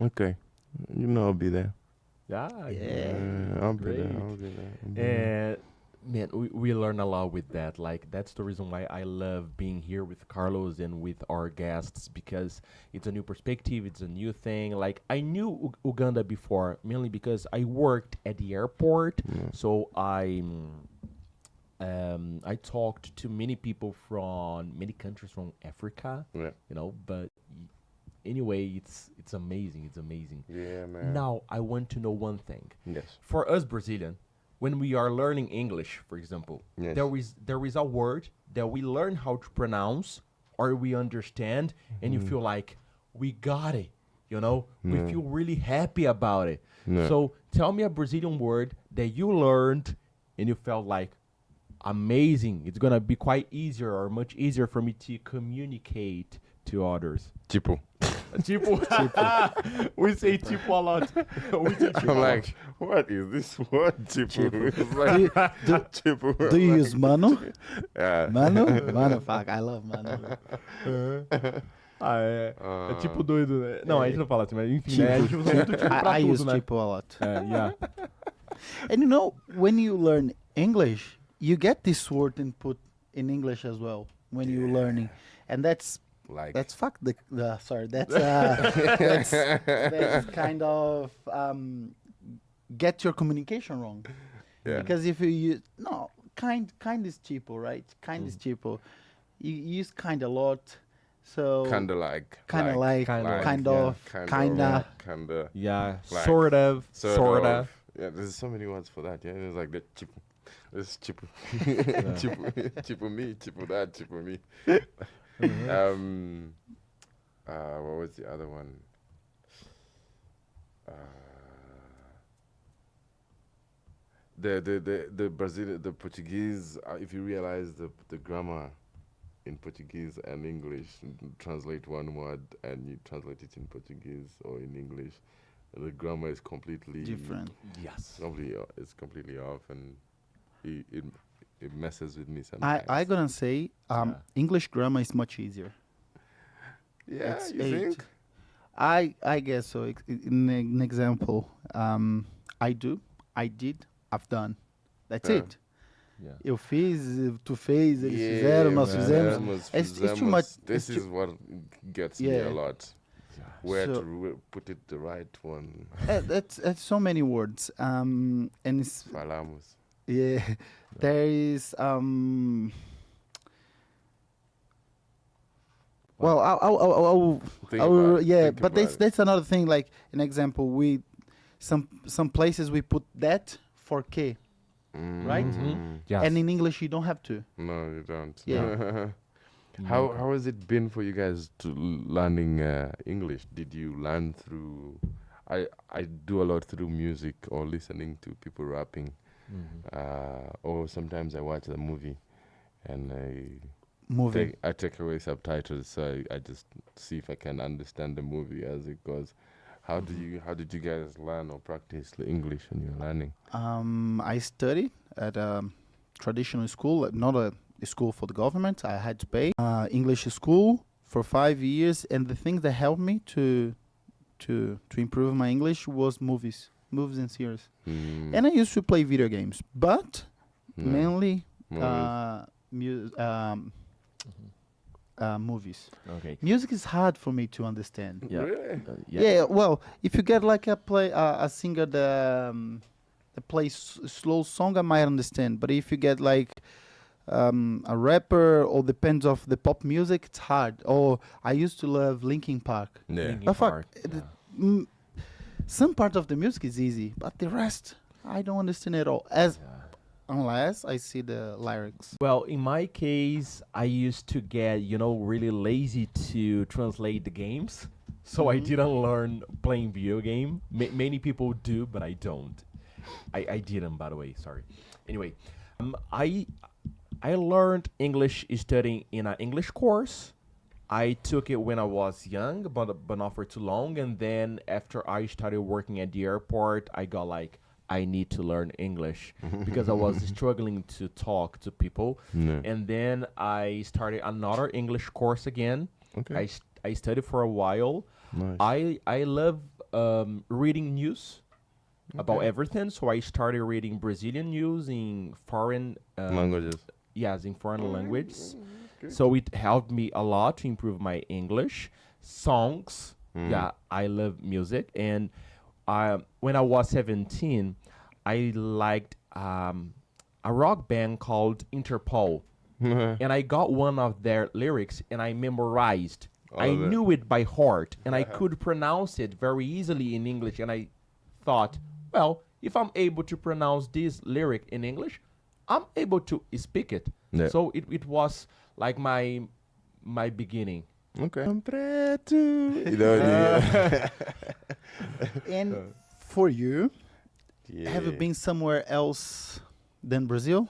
Okay. You know I'll be there. Yeah, Yeah. I'll be there. great. I'll be there. I'll be there. And man, we learn a lot with that. Like that's the reason why I love being here with Carlos and with our guests because it's a new perspective, it's a new thing. Like I knew Uganda before, mainly because I worked at the airport, so I talked to many people from many countries from Africa, Yeah. but anyway, it's amazing. It's amazing. Yeah, man. Now I want to know one thing. Yes. For us Brazilian, when we are learning English, for example, Yes. there is a word that we learn how to pronounce or we understand, and you feel like we got it. We feel really happy about it. Yeah. So tell me a Brazilian word that you learned and you felt like amazing. It's gonna be quite easier or much easier for me to communicate to others. Tipo. Tipo, we say tipo a lot. We say tipo I'm a like, what is this word? Tipo. It's like, tipo. Do you use mano? Yeah. Mano? Mano, fuck, I love mano. lot. É tipo doido, né? Não, a gente não fala assim, mas enfim, né? A gente usa muito tipo I, pra I tudo, use né? tipo a lot. Yeah. And when you learn English, you get this word input in English as well when you're learning, and that's Like. fuck the sorry that's kind of get your communication wrong. Yeah. Because if you use no kind is cheapo, right? Kind is cheapo. You use kind a lot, so Kinda like. kind of like, Kinda kind like, of, kinda. Kinda. Yeah, Like, sort of. Yeah, there's so many words for that. Yeah, it's like the chipu. This chipu. Chipu me, chipu that, chipu me. What was the other one? The Brazilian, the Portuguese. If you realize the grammar in Portuguese and English, translate one word and you translate it in Portuguese or in English, the grammar is completely Different. Yes. It's completely off, and it messes with me I sometimes. gonna say English grammar is much easier. Yeah, It's you eight. think? I guess so. In an example, I do, I did, I've done. That's Yeah. it. Yeah. Eu fiz, tu fez, eles fizeram, nós fizemos. It's too much. This it's is too- what gets me Yeah. a lot. Where So- to put it the right one. that's so many words. And it's Falamos. yeah. There is Well, Think about it, yeah, think but about that's it. that's another thing. Like an example, we some places we put that for K, right? Yes. And in English you don't have to. No, you don't. Yeah. How has it been for you guys to learning English? Did you learn through? I do a lot through music or listening to people rapping, or sometimes I watch a movie, and Moving. I take away subtitles, so I just see if I can understand the movie as it goes. How did you guys learn or practice the English when you're learning? I studied at a traditional school, not a school for the government. I had to pay English school for 5 years, and the thing that helped me to improve my English was movies and series. And I used to play video games, but mainly Movies. movies. Okay. Music is hard for me to understand. Yeah. Really? Yeah. Well, if you get like a singer that plays slow song, I might understand. But if you get like a rapper, or depends of the pop music, it's hard. Or I used to love Linkin Park. Yeah. Linkin But fuck, Park, yeah. Some part of the music is easy, but the rest I don't understand at all. Unless I see the lyrics. Well, in my case, I used to get, really lazy to translate the games. So I didn't learn playing video game. Many people do, but I don't. I didn't, by the way. Sorry. Anyway, I learned English studying in an English course. I took it when I was young, but not for too long. And then after I started working at the airport, I got like, I need to learn English because I was struggling to talk to people. Yeah. And then I started another English course again. Okay. I studied for a while. Nice. I love reading news about everything. So I started reading Brazilian news in foreign Languages. yes, in foreign languages. Good. So it helped me a lot to improve my English. Songs, yeah, I love music. And when I was 17, I liked a rock band called Interpol. And I got one of their lyrics and I memorized. I knew it by heart and I could pronounce it very easily in English. And I thought, well, if I'm able to pronounce this lyric in English, I'm able to speak it. Yeah. So it was like my beginning. Okay. You know, And for you, yeah. have you been somewhere else than Brazil?